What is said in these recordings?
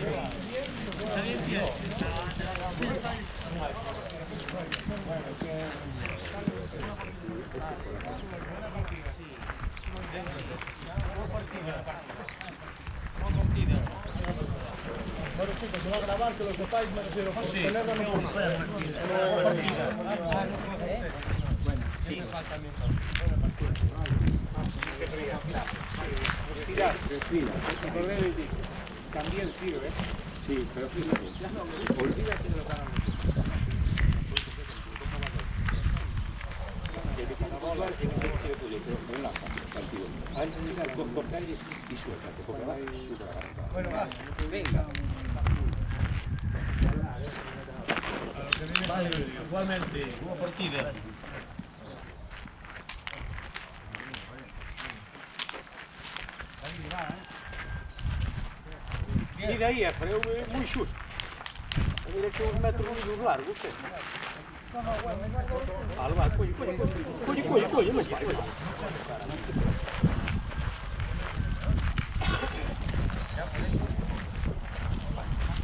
Bueno chicos, se va a grabar, que lo sepáis, me refiero, por tenerlo no por partida. Sí. Respira, respira. Cambié el tiro, ¿eh? Sí, pero fíjate. Olvídate de lo que hagan. Con aire y suéltate, porque vas súper agarrado. Bueno, va. Venga. Vale, igualmente, buena partida. E daí, Efra, é muito justo. Mira que uns metros unidos largos, é? Vale, vai, colhe, mas vai.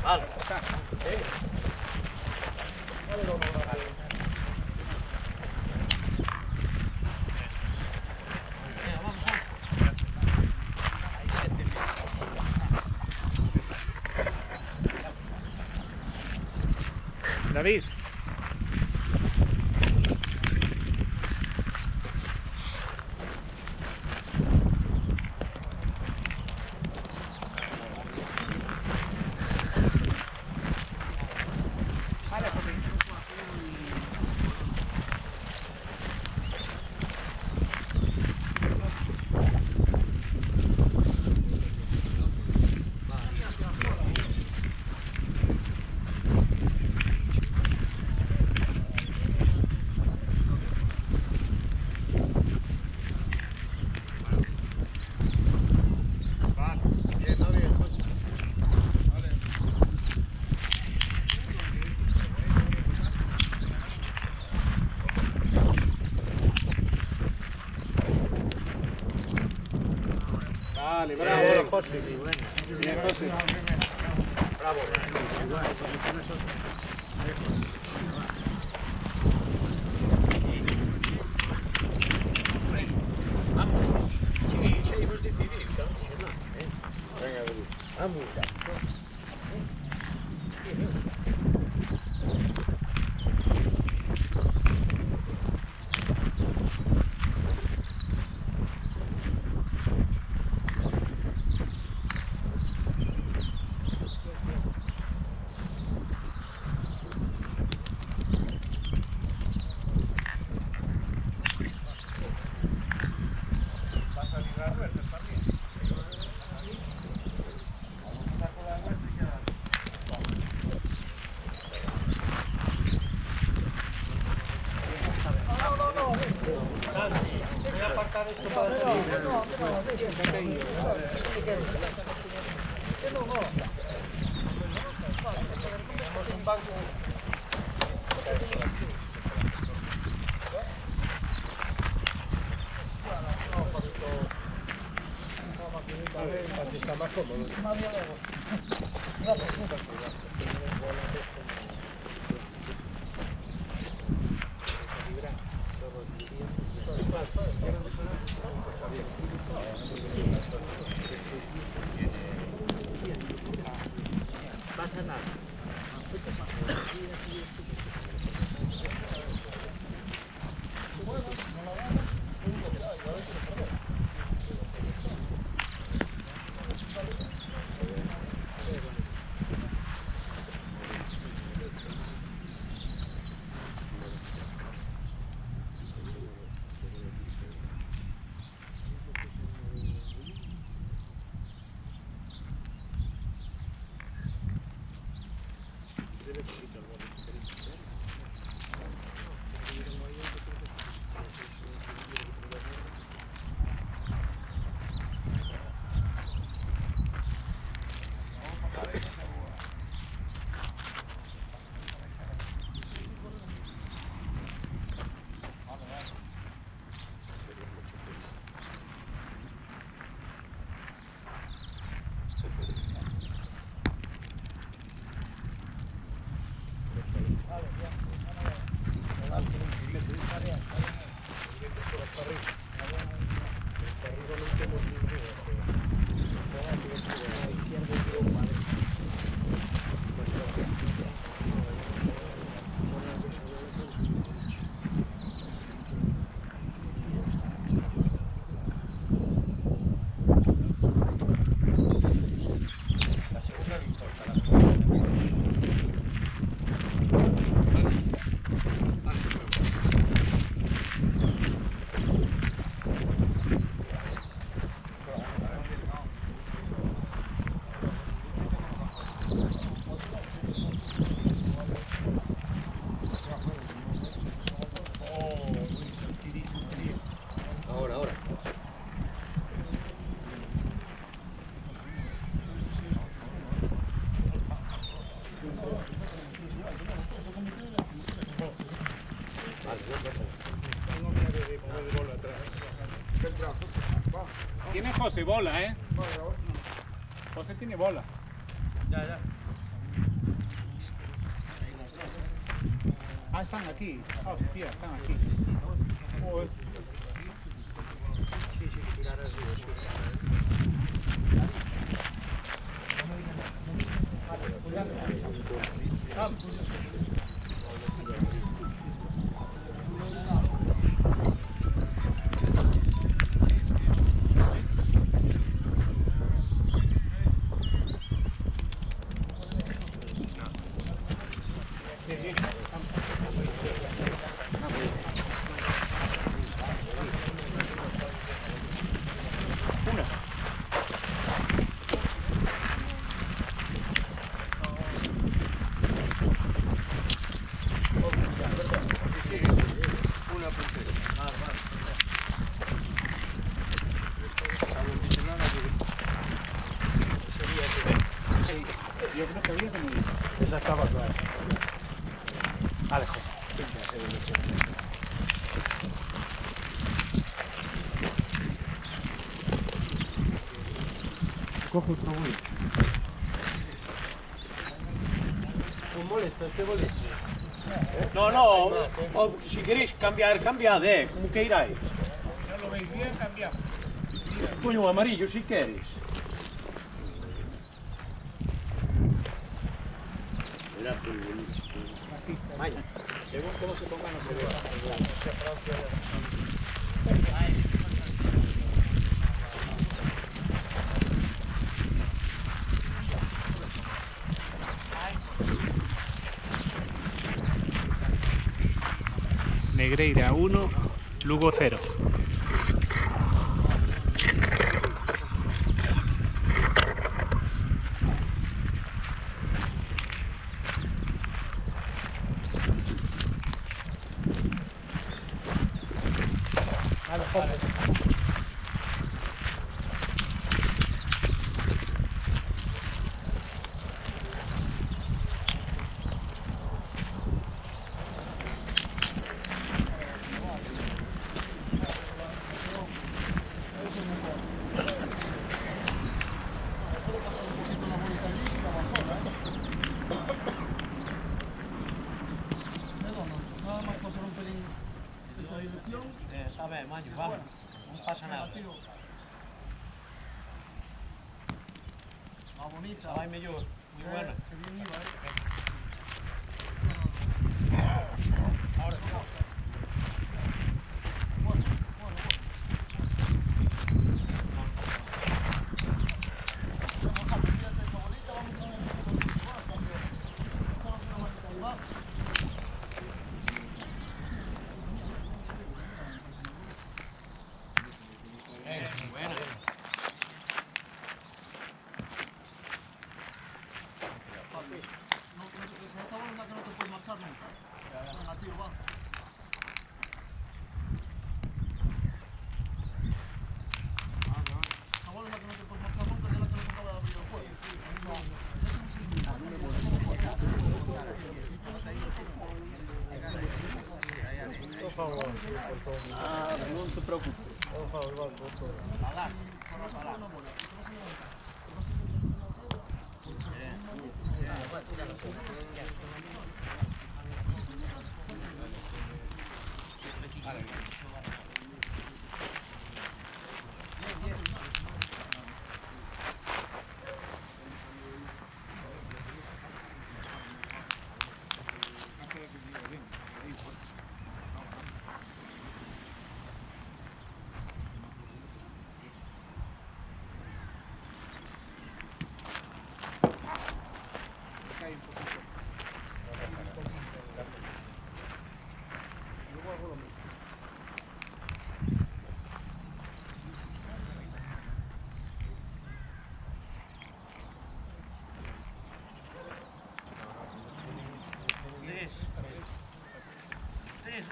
Vale, tá. David. Vale, bravo, José. Bien, José. Bravo. Vamos. Sí, hemos decidido. Venga, David. Vamos. Está más cómodo. Pasa nada. José, bola, ¿eh? José tiene bola. Ya. Ah, están aquí. Hostia, están aquí. Joder. Yo creo que había como... Esa estaba clara. Vale, José. Coge otro güey. ¿Os molesta este boliche? No, o, si queréis cambiar, cambiad, como queiráis. Ya lo veis bien, cambiamos. Ponho un amarillo si queres. Era por el boliche. Vaya. Según cómo se ponga, no se ve. Negreira 1, Lugo 0. Está bien, Mayo, vamos. No pasa nada. Va bonita. Va mejor. Muy buena. Ahora sí. Buena. Ah, no te preocupes.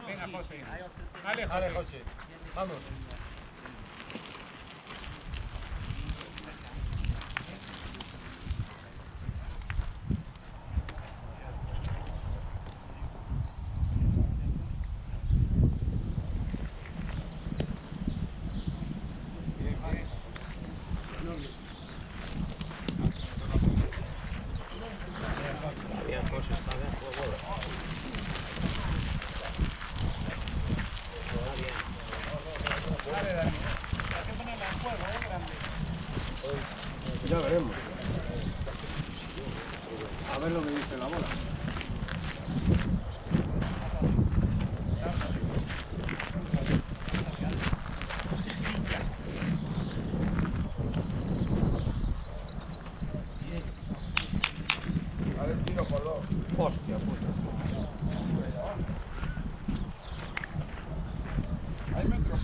Venga, José. Vale, José. Vamos. Bien, José, está bien, juego. Juega bien. Vale, Dani. Hay que ponerla en juego, grande. Ya veremos. A ver lo que dice la bola. Vale, tiro por dos. Hostia puta. Hay metros,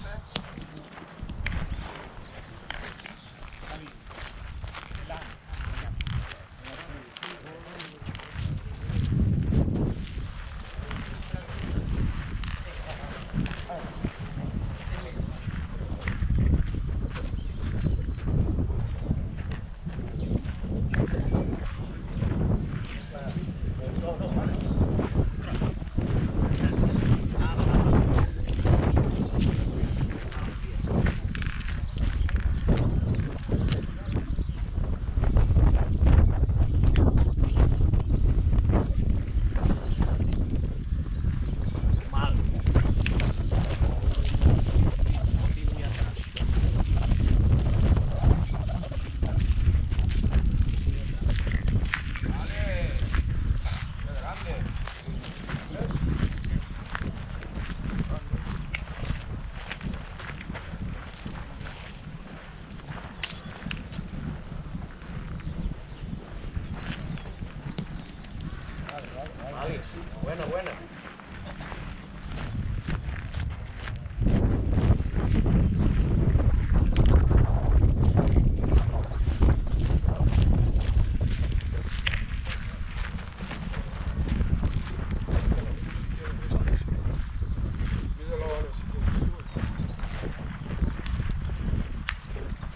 Vale, bueno, bueno.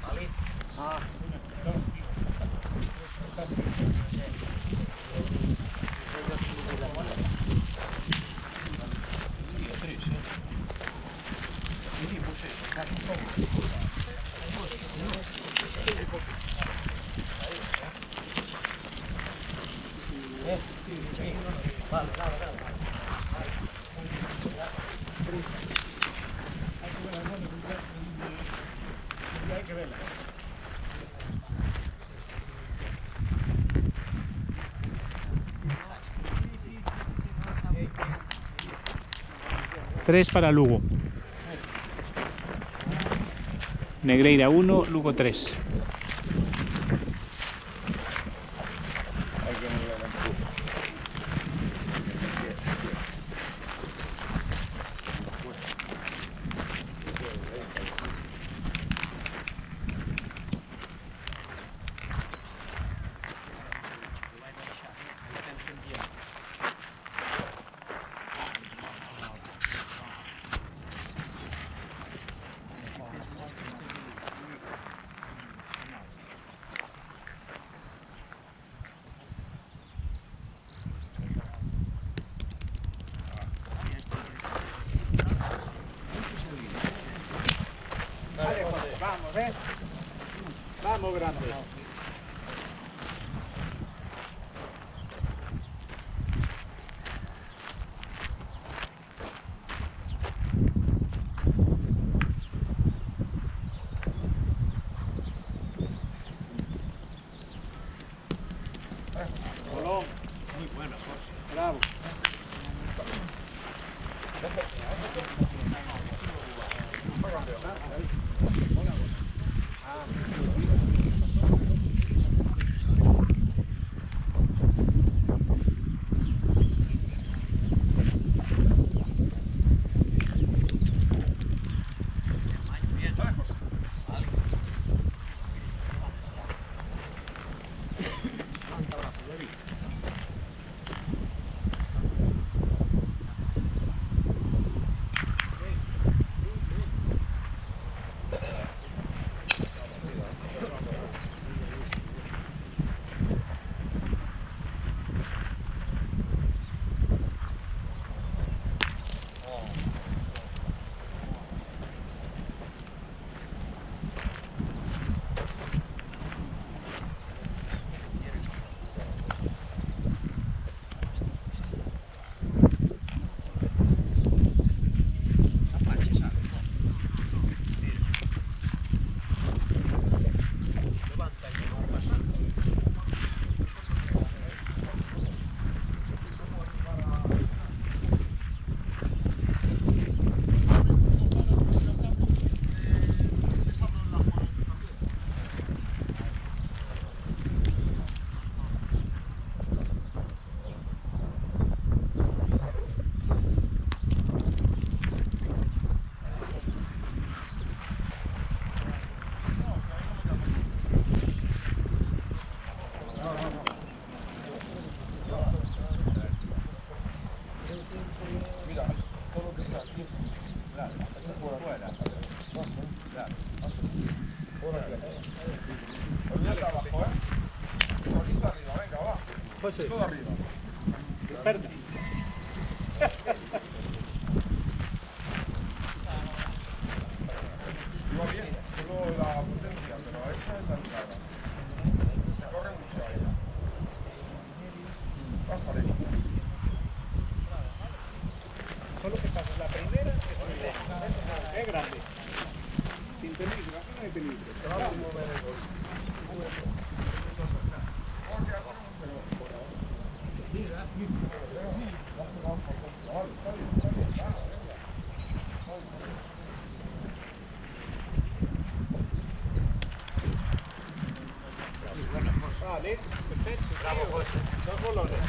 Vale. Ah, Vale, vale, vale. hay que verla. Tres para Lugo. Negreira 1, Lugo 3. hay que darle la empuje. Vale, José, vamos, Vamos, grande. Colón. Muy bueno, José. Bravo. José. Todo arriba. Perde. Iba bien, solo la potencia, pero esa es la entrada. Se corre mucho ahí. Pásale. Solo que pasa, la primera es muy lenta. Es grande. Sin peligro, aquí no hay peligro. Te va a mover el gol. Vale, perfecto. Bravo, José. 2 bolones.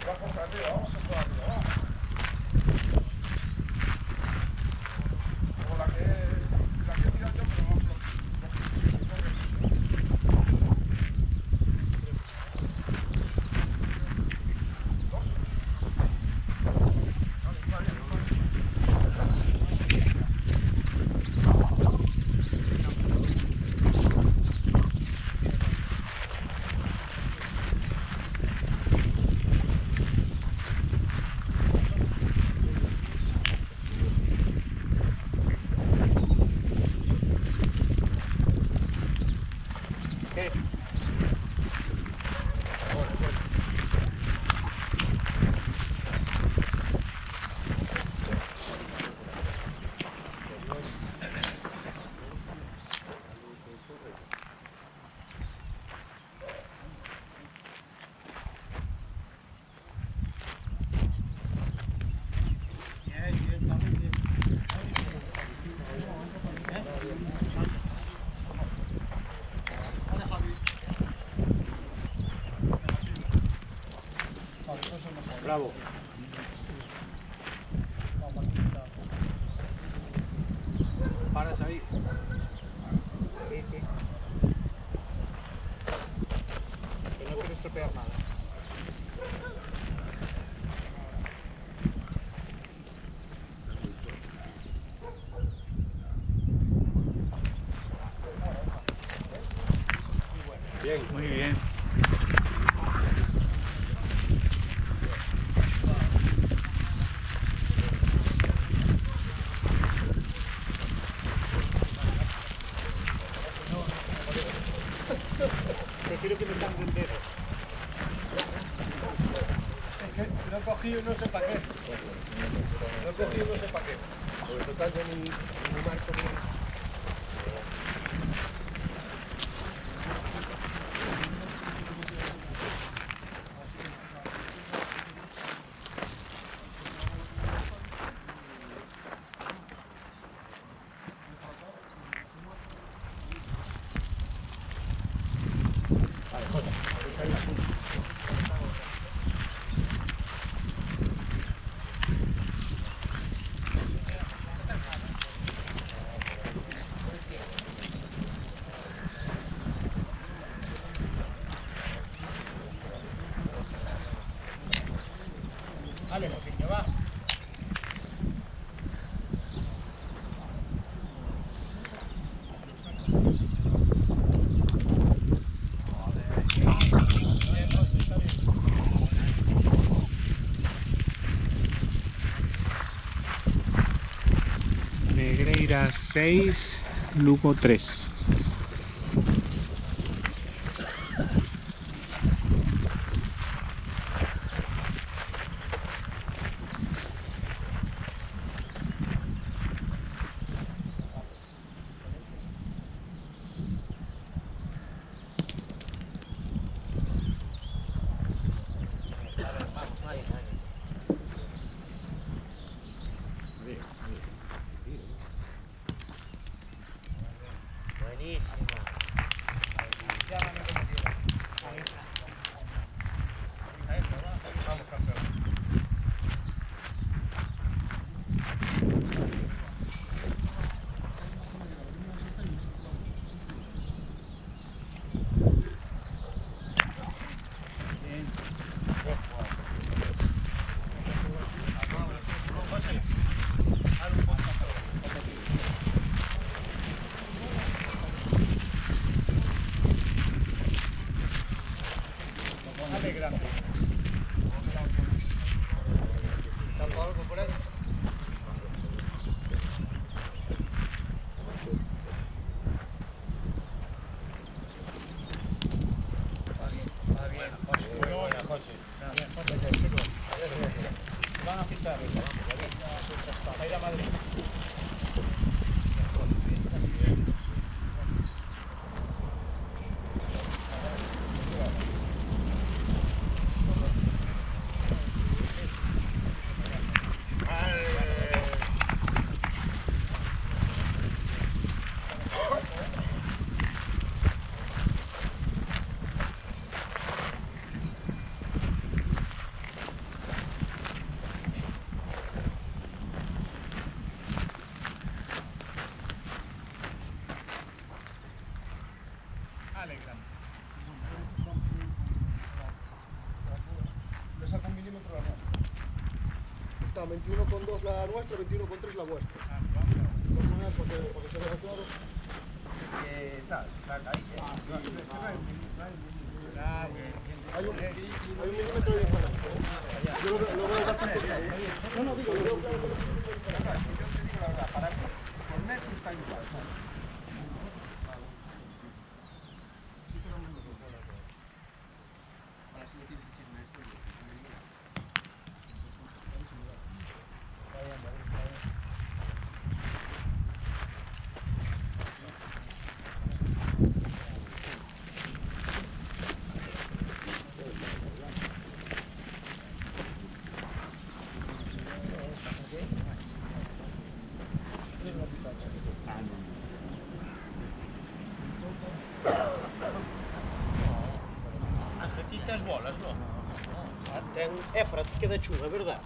Vamos arriba, vamos a arriba. Como la que tira yo, pero vamos a ¿Qué? Bravo. Paras ahí. Sí, sí. Que no quiero estropear nada. Bien. Muy bien. Prefiero que me sangre el dedo. Es que lo he cogido no sé para qué. Lo he cogido no sé para qué. Porque total yo ni marco ni... Vale, José, va. Negreira 6, Lugo 3. Buenísima. Vamos, campeón. van a fichar. A ir a Madrid. Le saco 1 milímetro la nuestra. Está 21,2 la nuestra, 21,3 la vuestra. Porque se vea claro. Hay un milímetro de diferencia. Yo lo veo bastante claro. No, digo, lo veo claro. Yo te digo la verdad, para mí, por metro está igual. As bolas, non? Ten Éfra que da chuva, verdad?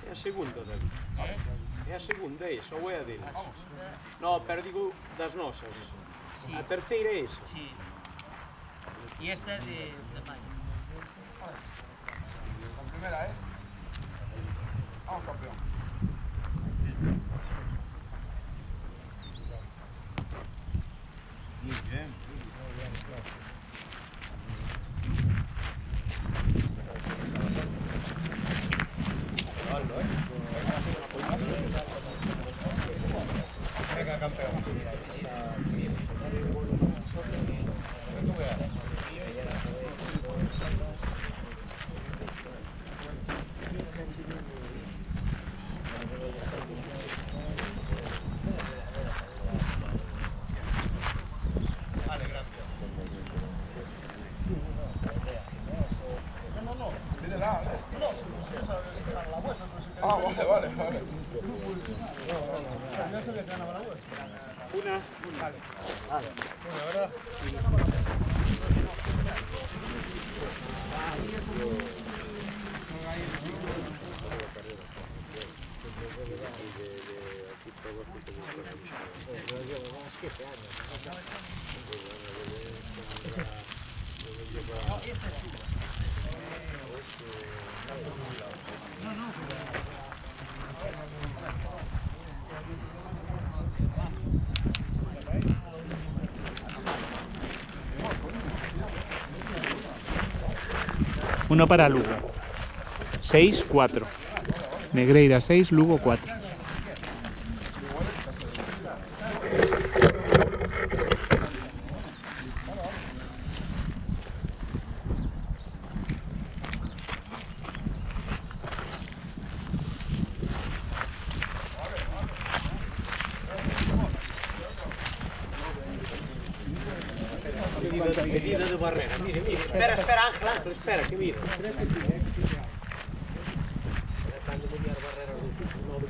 É a segunda, David. É a segunda, é esa, ou é a deles? Non, pero digo das nosas. Sí. A terceira é esa. Sí. Y esta es de mayo. La primera, ¿eh? Vamos, campeón. Muy bien. Venga, campeón. Vale, gracias. No. Pídela, ¿eh? Ah, vale. Yo sabía que ganaba la vuestra. Una. Vale. Bueno, ¿verdad? Uno para Lugo. 6-4. Negreira 6, Lugo 4. Medida de barrera, mire. Espera, Ángel, espera, que mire. Cando mediar barreras do 9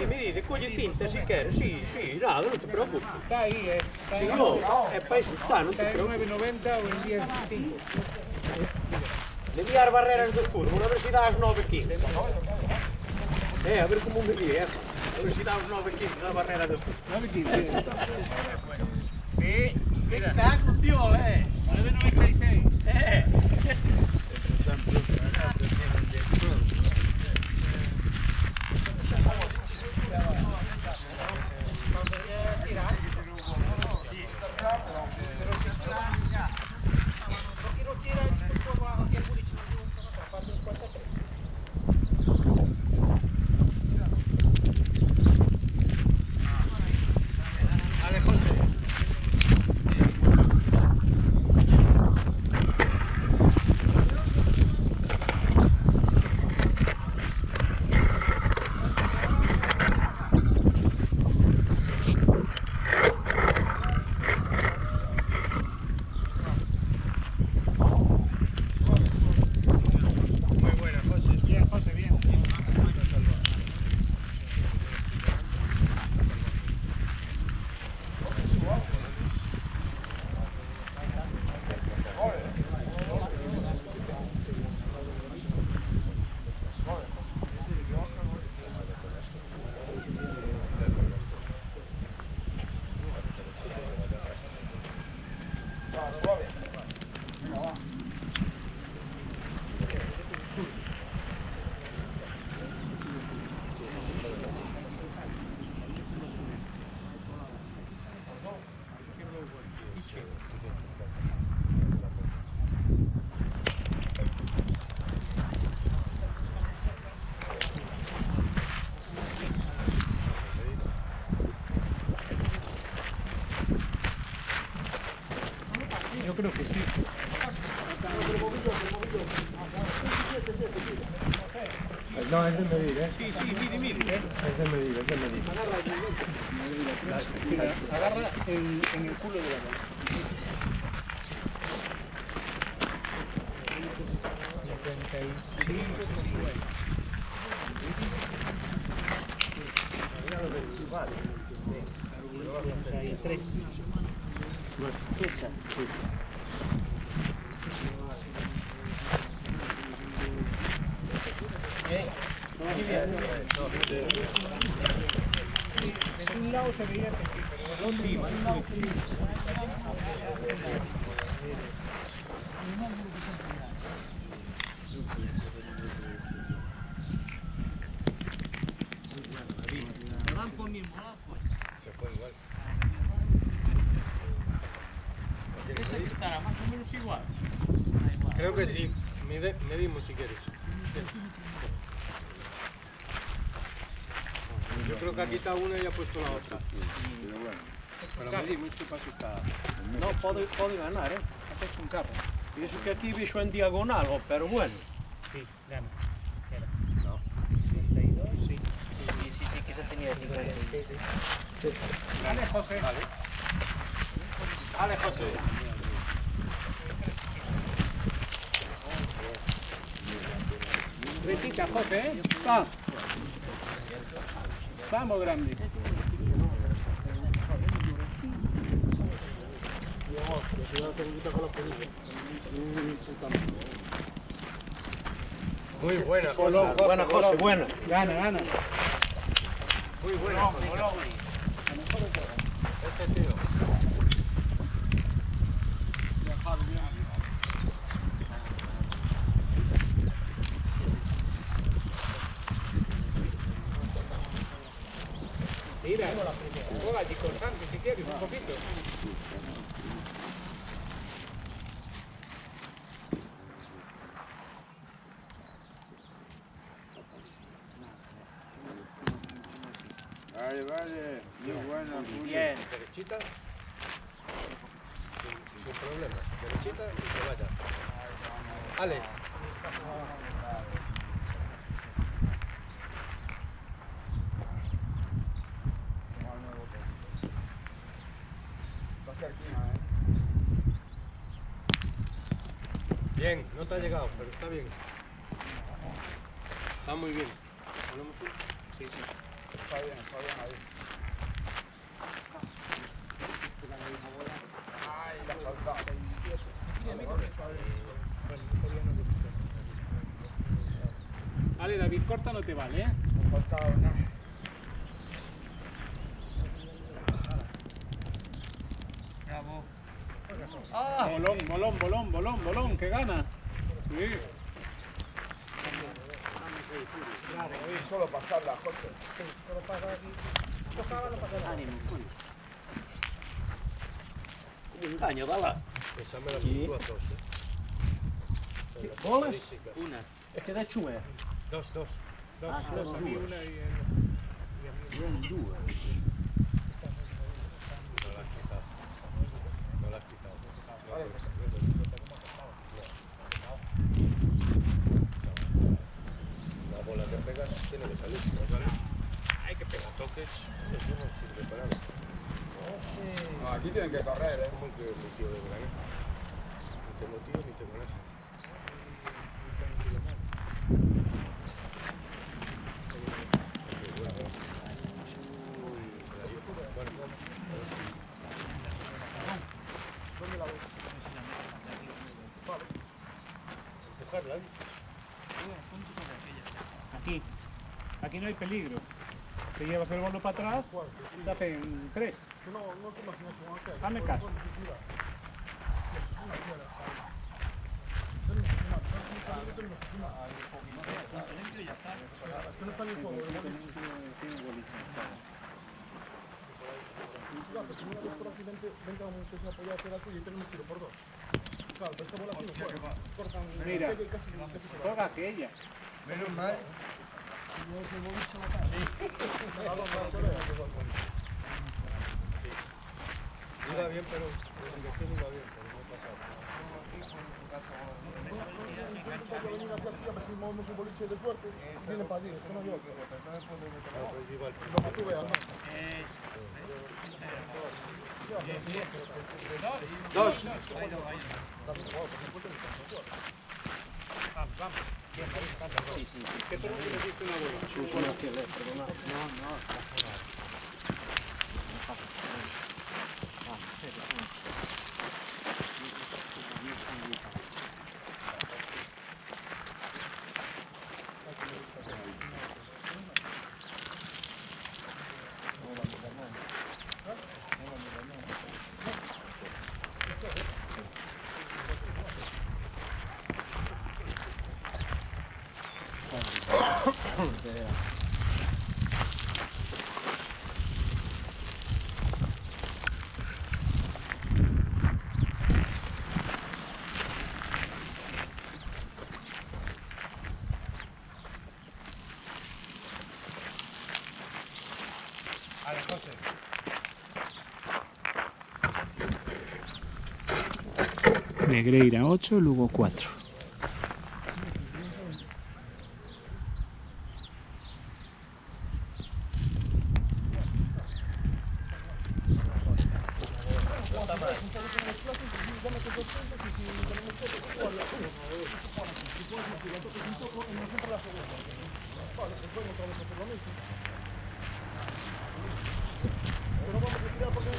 Mide, colle cinta si queres, sí, nada, non te preocupes. Está ahí, Si no, é para iso está, non te Está en preocupes. 9,90 o en 10,5. Mediar barreras do fútbol, a ver se dá as 9,15. A ver como medir, a ver se dá os 9,15 na barrera do fútbol. 9,15. Sí, mira. Está contigo, 9,96. Yo creo que sí. No, es de medir, ¿eh? Sí, sí, midi. Es de medir, es de medir. Mira, agarra en el culo de la mano. Hay 3. De un lado se veía que sí, pero del otro no. De un lado sí. Blanco mismo, pues. Se fue igual. Ese que estará más o menos igual. Creo que sí. Medimos si quieres. Yo creo que ha quitado una y ha puesto la otra. Pero medimos, ¿qué paso está? No, pode ganar, Has hecho un carro. Y eso que aquí vixo en diagonal, pero bueno. Sí, gana. No. 62, sí. Sí, que se tenía diferente. Dale, José. Vale, José. Repita, José, ¿eh? Va. Vamos, grande. Muy buena, Buena, José, buena. Gana. Muy buena. Ese tío. Mira, juega allí con Santi si quieres, un poquito. Vale. Muy buena, Julio. Bien. Derechita. Sin problemas. Derechita y que vaya. Ale. Bien, no te ha llegado, pero está bien. Está muy bien. ¿Ponemos uno? Sí. Está bien ahí. Ay, la saltado. Vale, David, corta no te vale, ¿eh? No ha faltado nada. Bravo. Bolón, que gana. Sí. Solo pasarla, José. Ánimo, Julio. Un engaño, dala. Esa me la puntúa dos, Goles? Estadísticas. Una. Es que de hecho es. Dos. A mí una y No la has quitado. No la has quitado. La bola que pegas tiene que salir, si no sale. Hay que pegar toques, eso no sirve para nada. No, aquí tienen que correr, ¿eh? Como que mi tío de verano. Ni tengo tío ni tengo nada. Empujarla, dices. Aquí no hay peligro. Te llevas el balón para atrás, se hacen 3. Hazme caso. Mira, juega aquella. Menos mal. Sí. Iba bien, pero la iba bien, pero no pasa. venir aquí a ver si movemos un boliche de suerte. Viene para allí, es que no hay otro. Lo que tú veas, ¿no? Dos. ¿Qué te metiste una bola? Vale, José. Negreira 8, Lugo 4. Pero vamos a tirar porque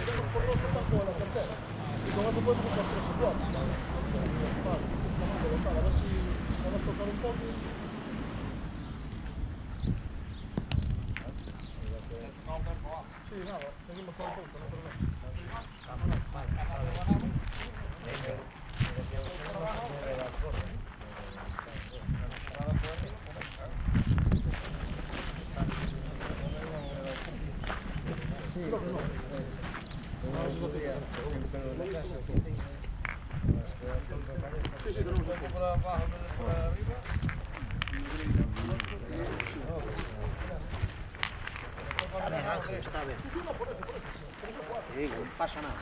iremos por dos etapas a la tercera. Y con eso podemos hacer 3 o 4. Vale, a ver si sabes tocar un poco. Sí, nada, seguimos con el punto, no hay problema. Creo que no. Sí, sí, tenemos un poco por abajo, por arriba. Ángel está bien. Sí, no pasa nada.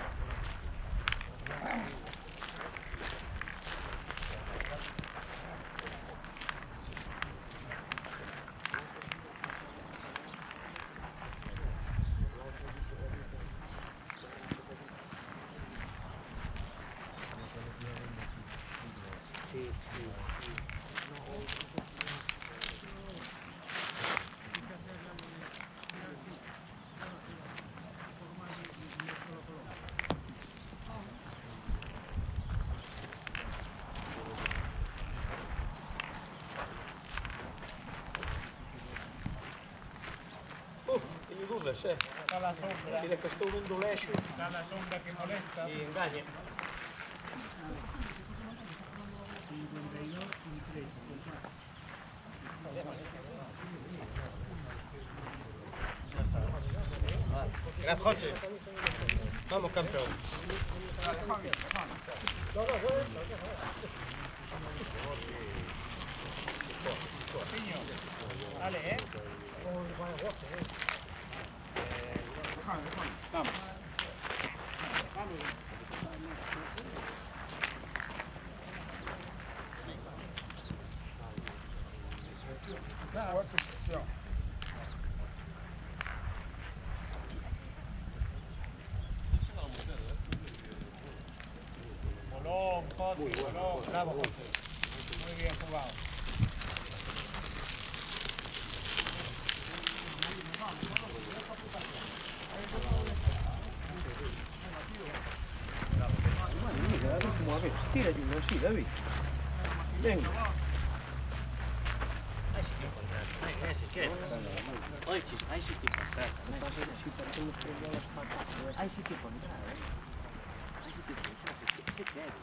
Tenho dúvidas, é? Está la sombra, Mira que estou num dolexo está la sombra que molesta. e engaña. 52 y 3. Gracias, José. Vamos, campeón. Dale, Vamos. Fuerza y presión. Bolón, José, bolón. Bravo, José. Muy bien jugado. Como a ver, tira de uno así, David. Venga. Hay sitio encontrar. Hay sitio. Oye, chis, hay sitio encontrar. Hay sitio encontrar, ¿eh? Hay sitio encontrar. Se queda.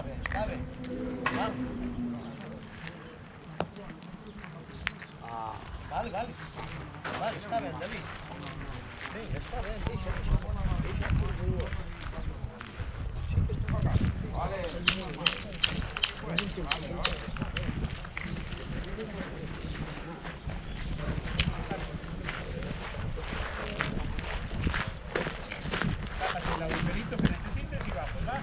Está bien, está bien. Vamos. Vale, vale. Vale, está bien, David. Sí, está bien, deixa. Sí que está acá. Sácate el agujerito que necesites y vamos, ¿va?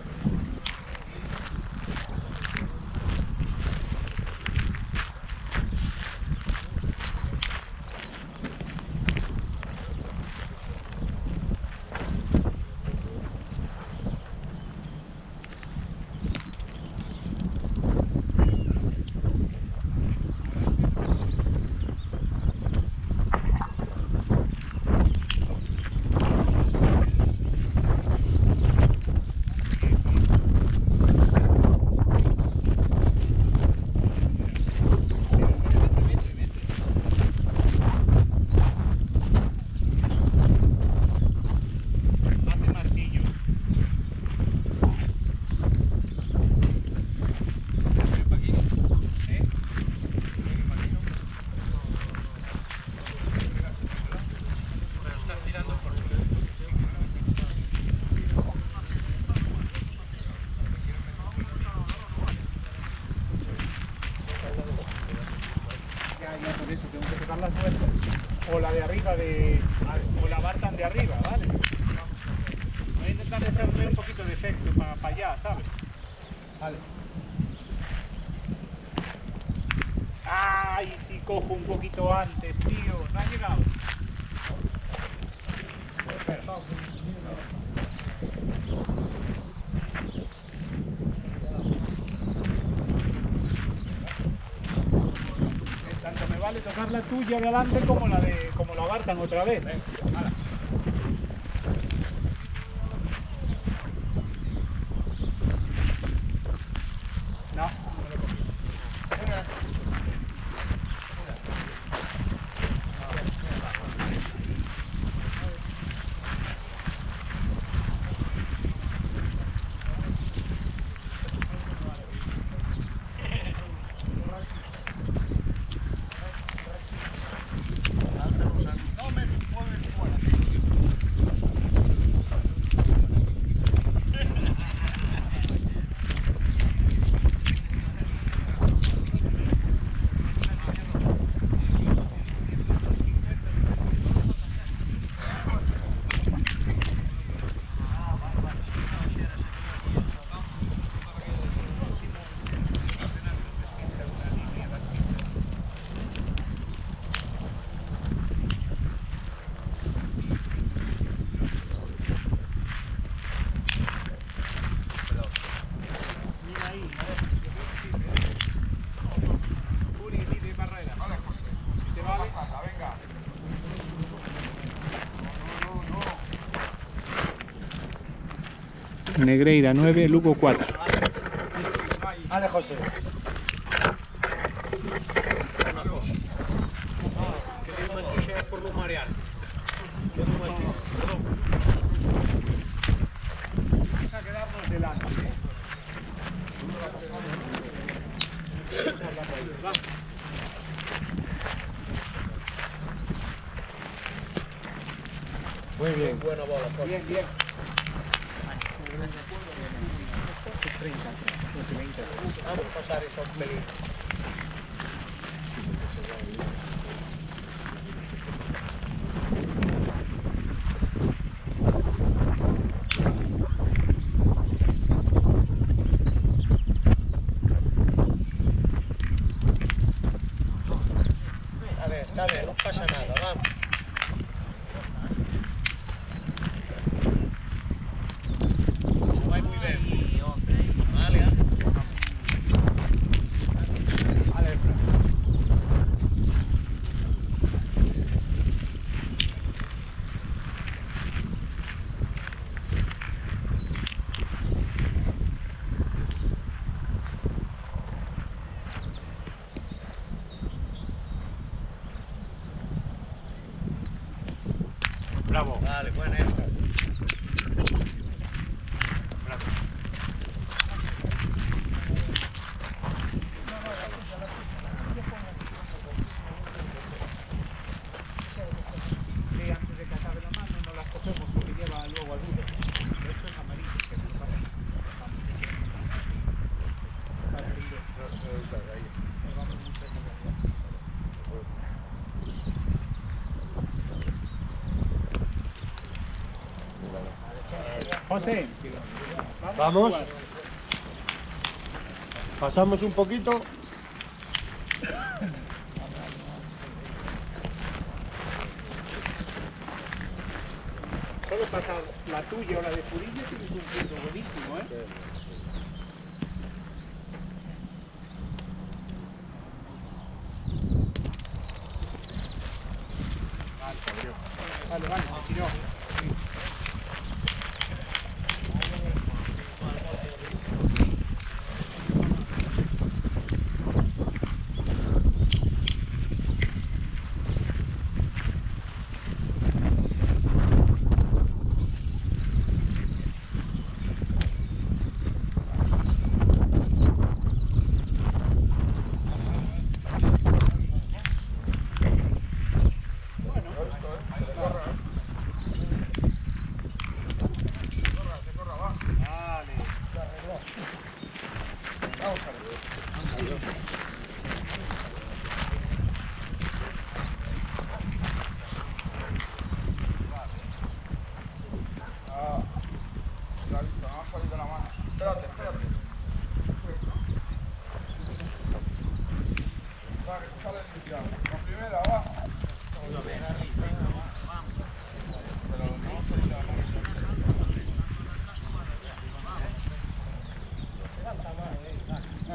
Hace martillo. ¿Eh? Ya por eso tengo que tocar las nuestras. O la de arriba o la Bartan de arriba, ¿vale? Voy a intentar hacerle un poquito de efecto para allá, ¿sabes? Vale. ¡Ay! Si cojo un poquito antes, tío. No ha llegado. Espera. Tanto me vale tocar la tuya de adelante como la Bartan otra vez. Hala. No, no me lo cogí. No me puedo ir fuera. Mira ahí, a ver. Uri, mide barrera. Vale, José. Si te Va a vale. pasarla, venga. No. Negreira 9, Lugo 4. Vale, José. Una cosa. Que Dios me sea por no marear. Perdón. Vamos a quedarnos delante, ¿eh? Va. Muy bien. Buena bola, José. Bien, bien. Vamos a pasar eso un pelín. Está bien, no pasa nada, vamos. Vai muy bien. Vale, Vale, Efra. Bravo. Vale, buena esta. Bravo. José, Vamos. Pasamos un poquito. solo pasar la tuya o la de Furillo tienes un punto buenísimo, ¿eh? Vale, se tiró.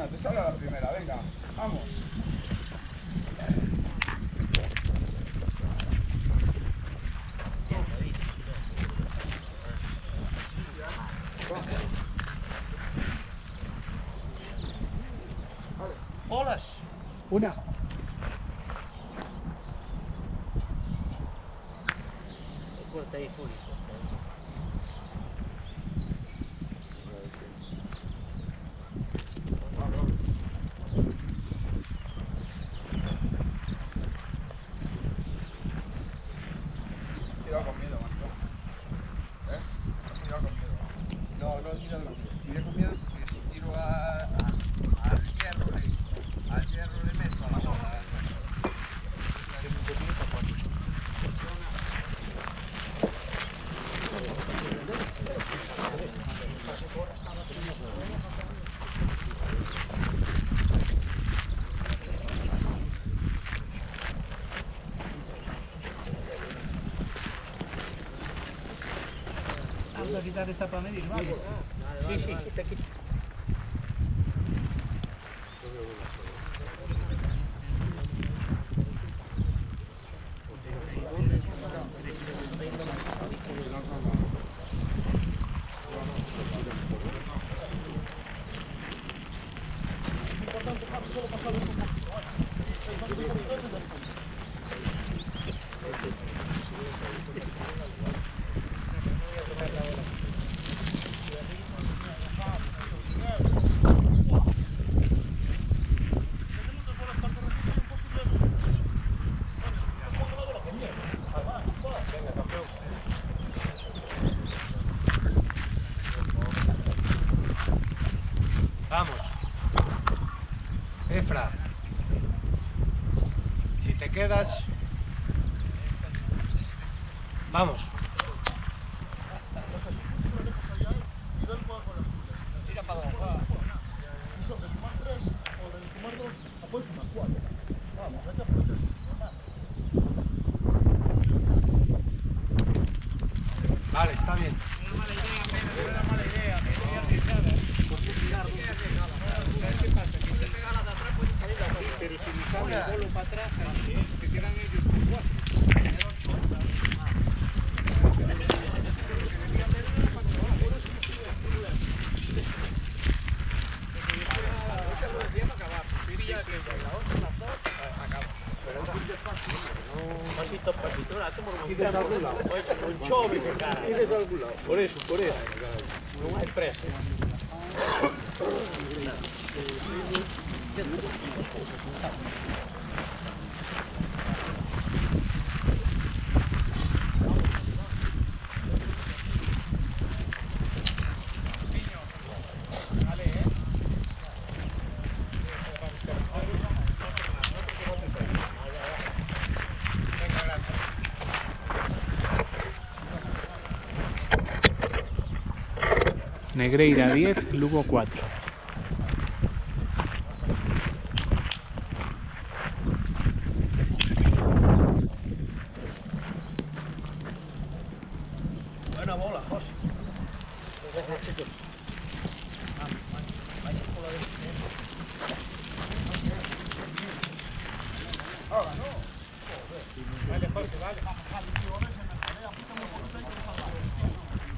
Te sale la primera, venga, vamos. Bolas. Una. Corta ahí, Furi. Tira con miedo, macho. ¿Eh? Has tirado con miedo. No, no he tirado con miedo. Tiré con miedo porque si tiro al hierro le meto a la bola. Vamos a quitar esta para medir, ¿vale? Sí, sí, quita, quita. Vamos. Efra. Si te quedas... Vamos. Tira para abajo. Y son de sumar 3 o de sumar 2, puedes sumar 4. Vamos, hay que aprovechar. Vale, está bien. No era mala idea, me voy a arriesgar. ¿Sabes qué pasa? Que si pega la de atrás puede salir la sí, pero si me sale el bolo para atrás, se quedan ellos con 4. Pasito a pasito, ahora tomo algún lado. Un chove de cara. Tienes algún lado. Por eso. No hay presa. Negreira 10, Lugo 4. Buena bola, José. Gracias, chicos. Vale, José, vale.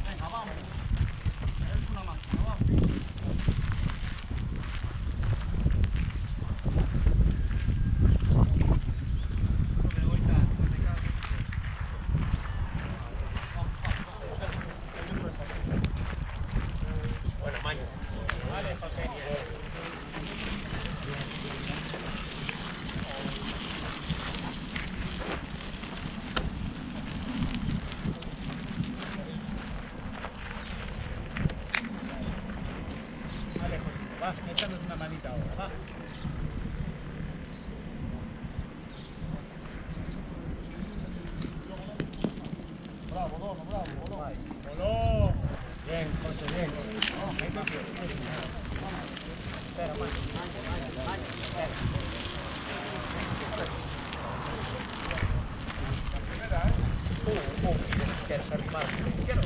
Venga, vamos. Eres una máquina, vamos. Buena maña. Vale, José. Vale, José, va, échanos una manita ahora, va. Bravo, Dono, bravo, Dono. ¡Voló! Bien, José, bien. Espera, maña. ¿Quieres arrimar? Quiero.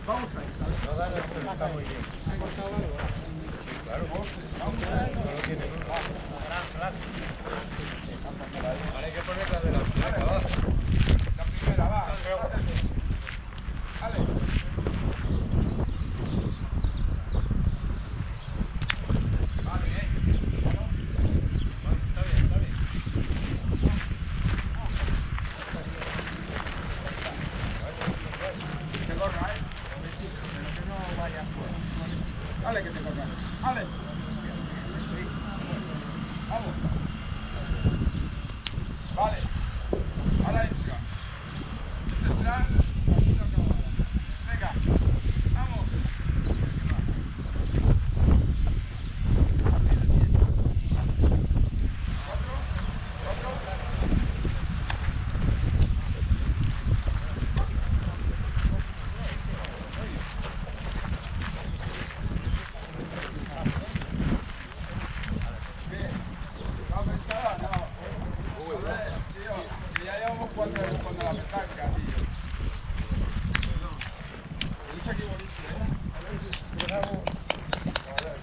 Vamos a ir. Está muy bien. Ahora hay que ponerla de la primera, va. La primera, va. Vale. Vale, bien. Está bien, está bien. Que te corra, pero que no vaya fuera. Dale, que te corra. Dale. Vamos. Vale. Ahora entra. Es entrar. Venga. Vamos. Ya llevamos cuando la petanca, tío. Elisa aquí bonito, A ver si llegamos. A ver.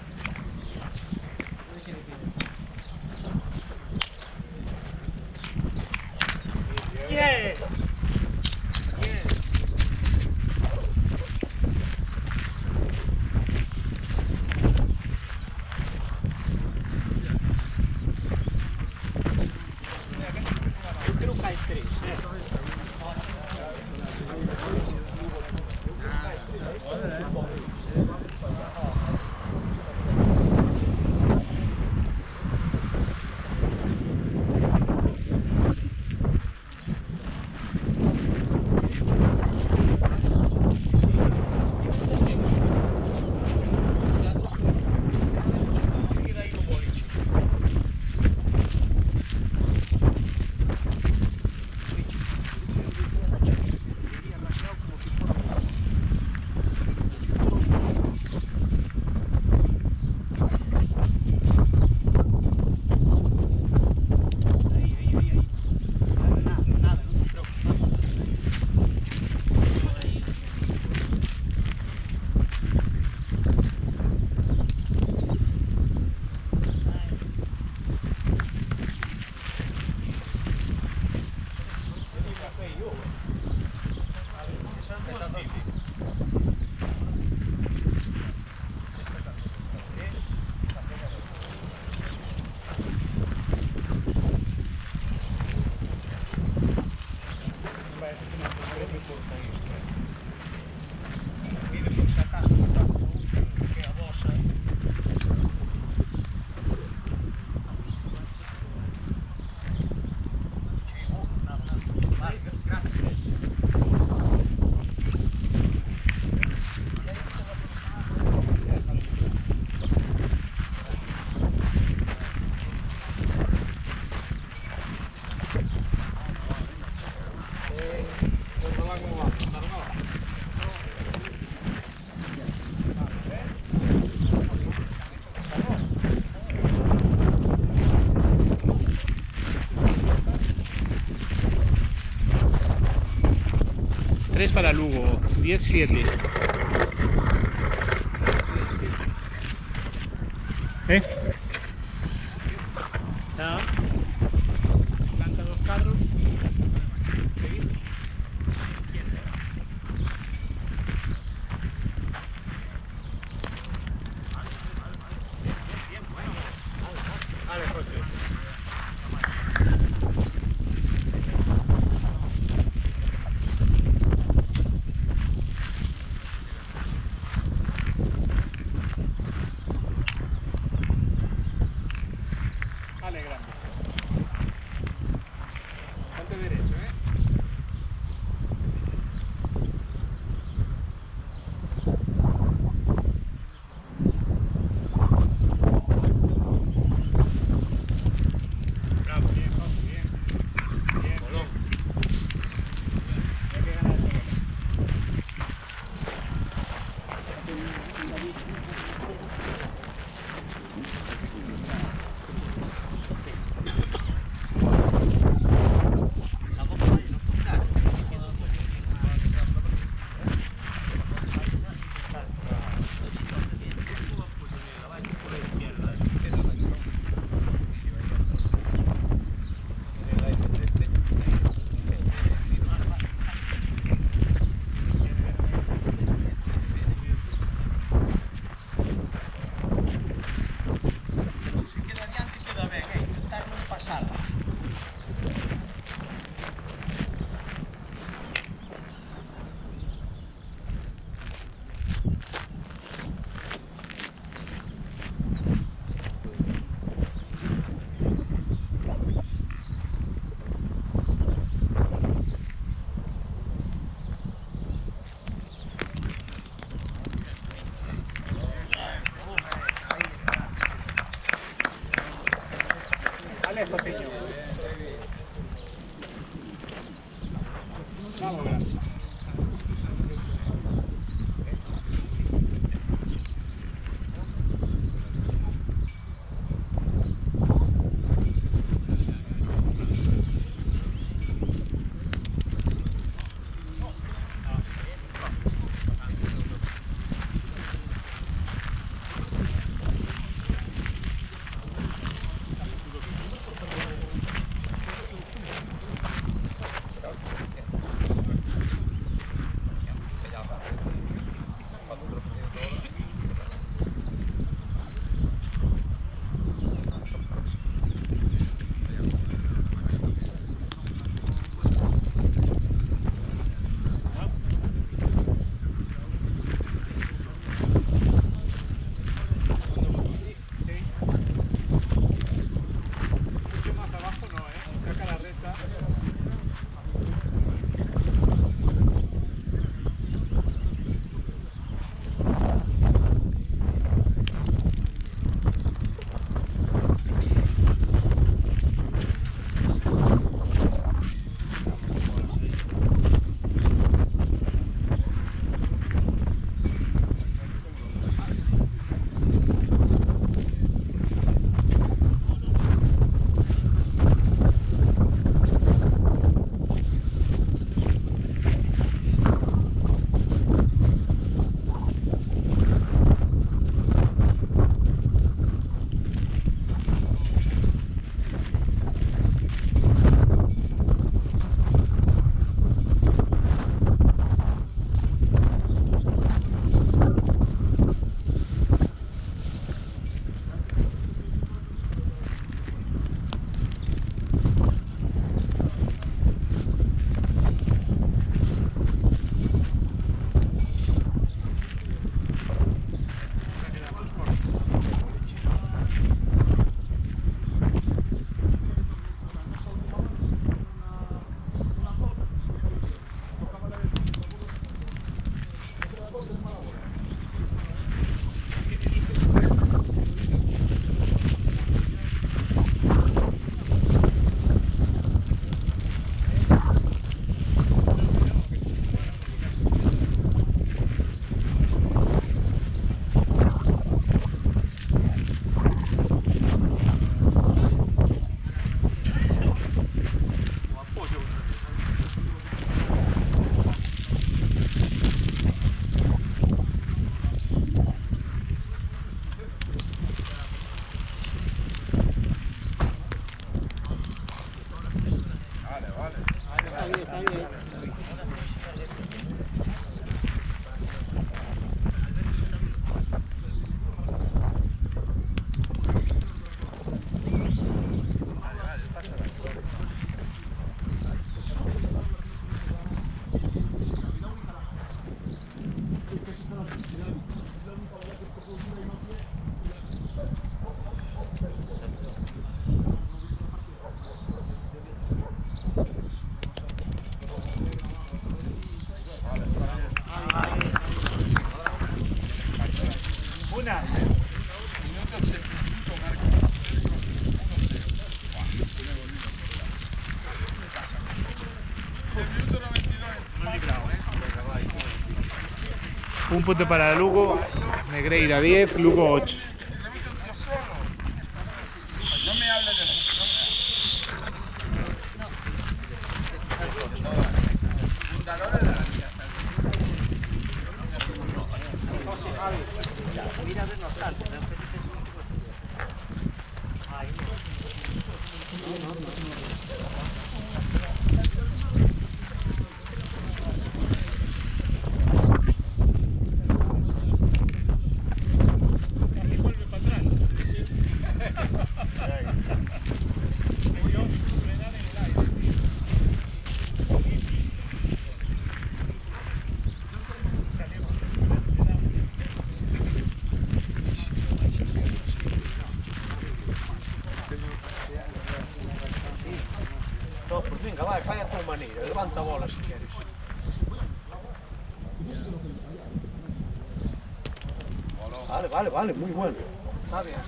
3 para Lugo, 10-7. Nada. Blanca 2 cadros. Vale, José. Vale, grande. Ponte derecho, Bravo. Bien, José, bien. Bien, Bolón. Hay que ganar este gol. Se queda adiante, queda ben, intentar non pasar. Vale, Joseño. Vamos, grande. Un punto para Lugo. Negreira 10, Lugo 8. No me hables de fundadores de la liga. Mira a ver los saltos. No, pues venga, vai, fai a tua maneira, levanta a bola se queres. Vale, muy bueno. Está bien.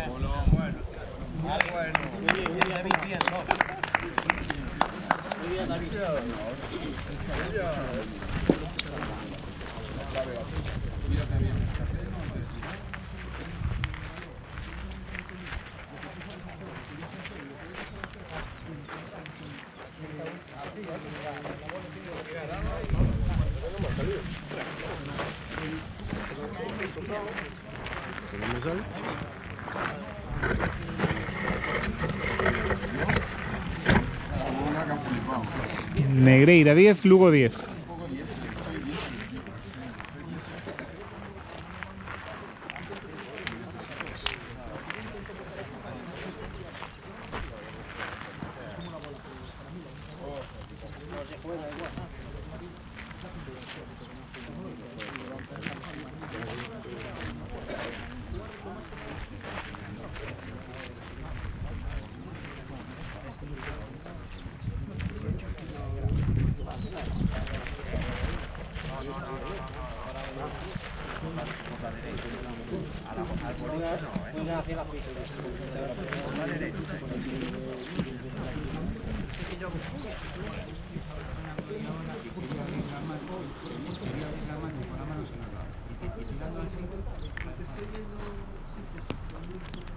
Bolón, bueno. Ah, bueno. Muy bien, David, bien, dos. Muy bien, David. ¿No me sale? Negreira 10, Lugo 10.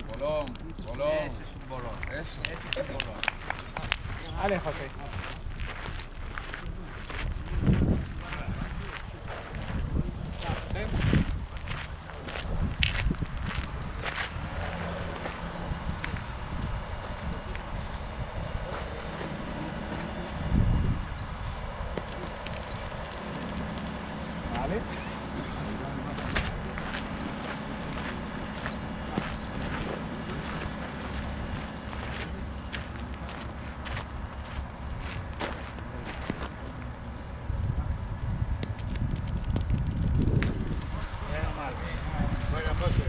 Bolón, bolón. Ese es un bolón. Eso es un bolón. Vale, José. Vale. Venga, José.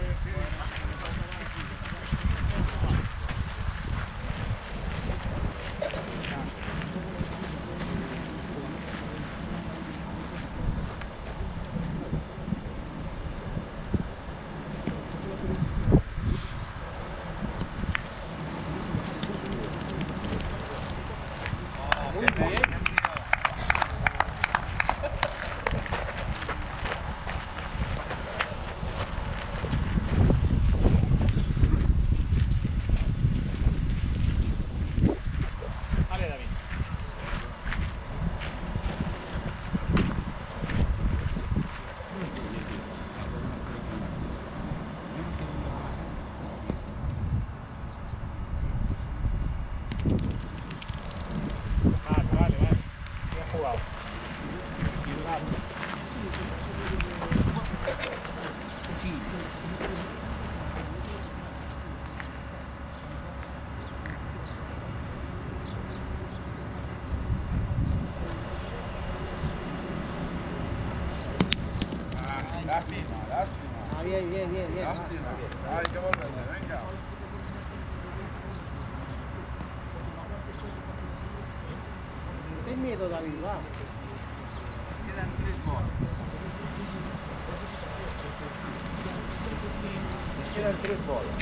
Vale, David. Vale. Bien jugado. Lástima. Ah, bien. Lástima. Hay que volverle, venga. Sin miedo, David, va. Nos quedan 3 bolas. Nos quedan 3 bolas.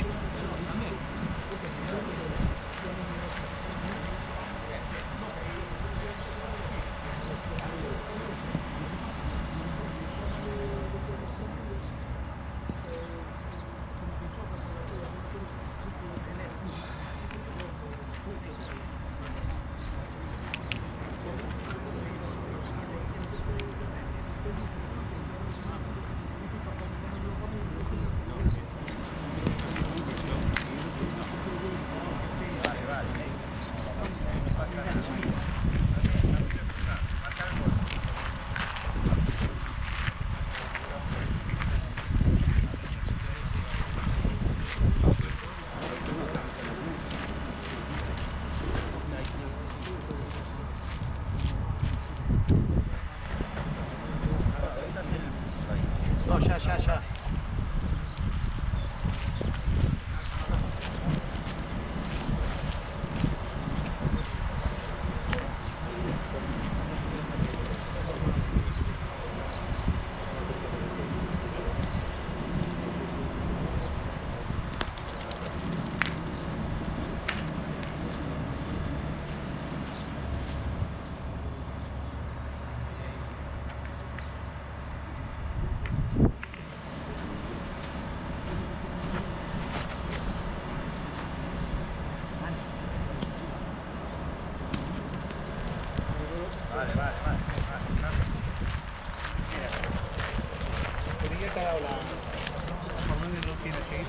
tienes que ir.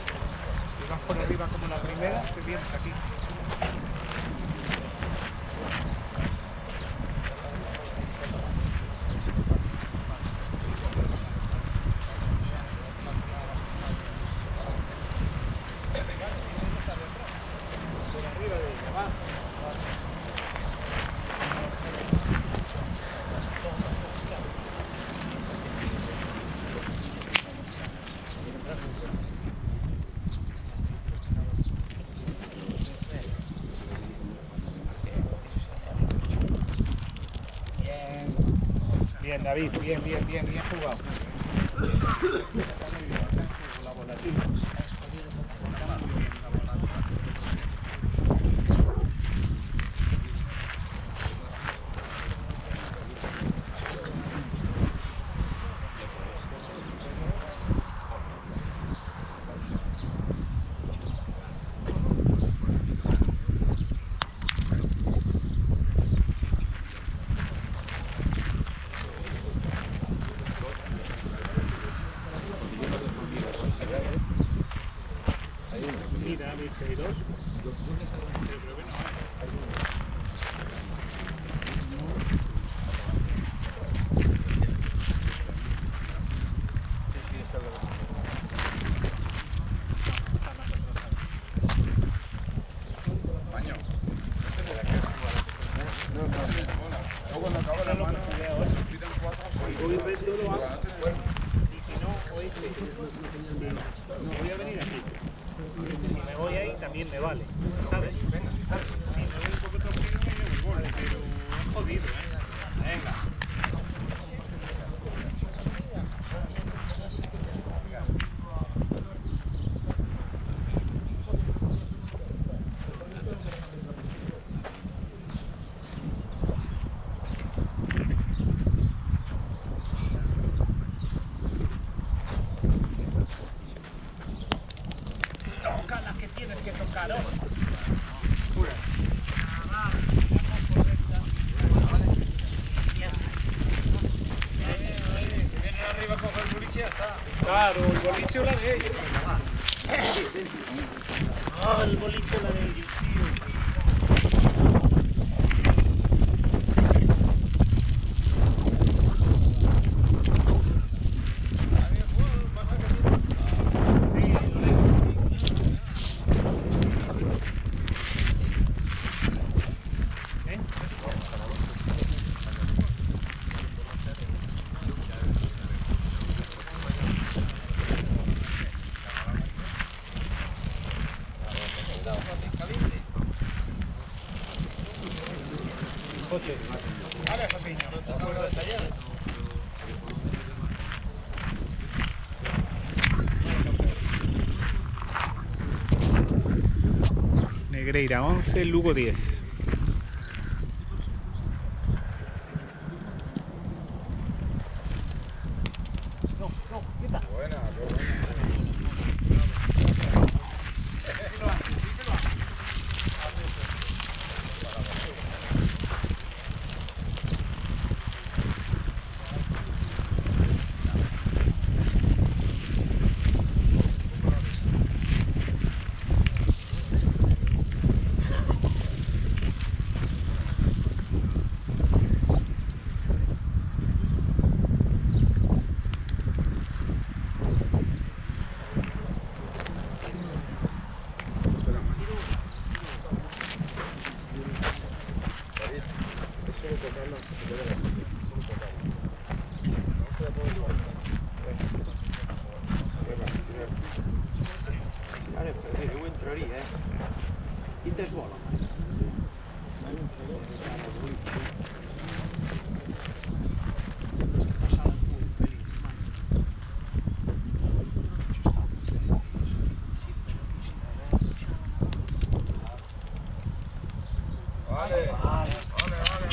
Si vas por arriba como la primera, te vienes aquí. Por arriba de ella, va. Bien, David, bien jugado. Está muy bien, la volatilidad. Está muy bien la volatilidad. Mira, Alex, hay dos. Pero creo que no hay. Está más atrasado. Baño. No, cuando acaba la mano, se piden 4 o 6. Hoy vendo lo hago. Y si no, oíste, voy a venir aquí. Si me voy ahí también me vale, ¿sabes? Venga, si me voy un poquito frío me llevo el gol, pero es jodido, ¿eh? Venga. Toca las que tienes que tocar, ¿no? Si vienen arriba a coger el boliche, ya está. Claro, el boliche o la de ellos. Ah, el boliche la de ellos, tío. José. Vale, José. Negreira 11, Lugo 10. Buena, qué buena. Solo tocarla, se puede ver. Solo tocarla. No se la puedo soltar. Ara per dir, ho entraria, I te es vola. Vale, vale, vale, vale.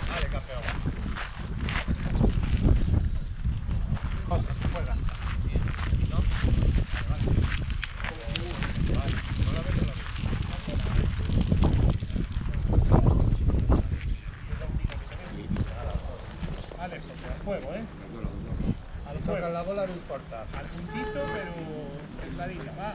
Vale, campeón. José, juega. Vale, José, al juego, ¿eh? Al juego. La bola no importa. Al puntito, pero templadita, va.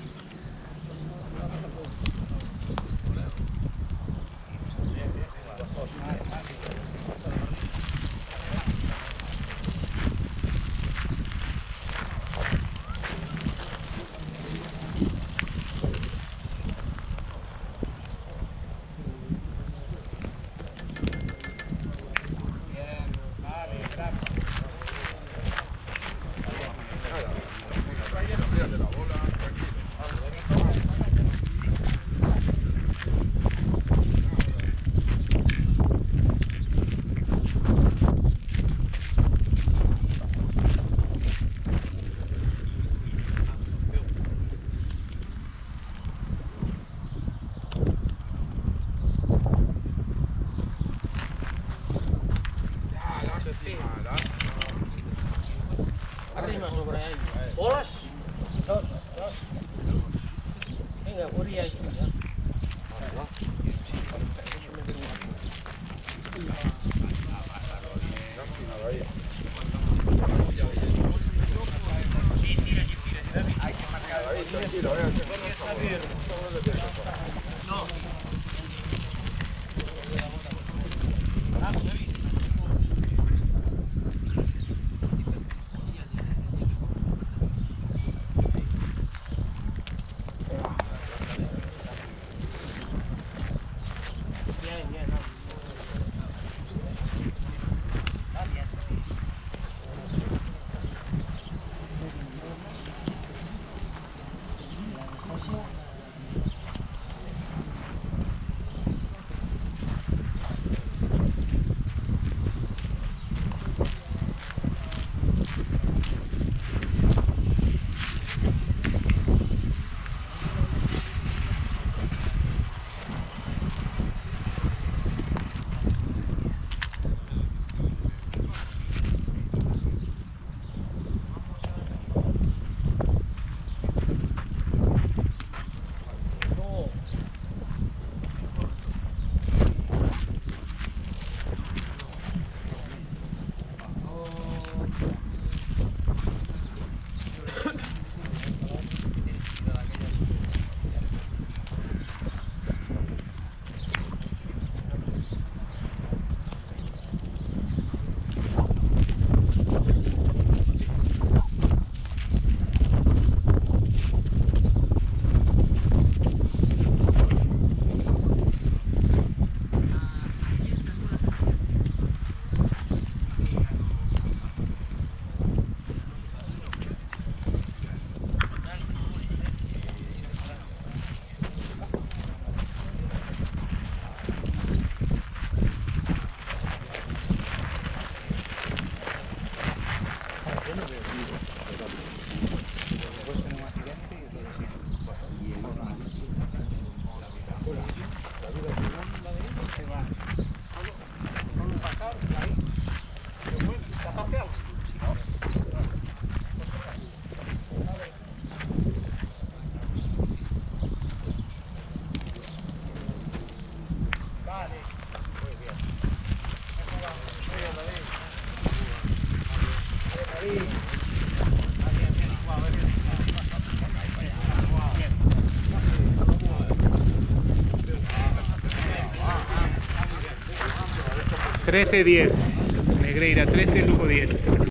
Vale, gracias. Fíjate la bola, tranquilo. Lástima. Arriba sobre ahí. ¿Bolas? Dos. Venga, Uri, ahí está. Lástima, ahí. Ahí, tranquilo, Bien. Está bien. Trece 10. Negreira 13, Lugo 10.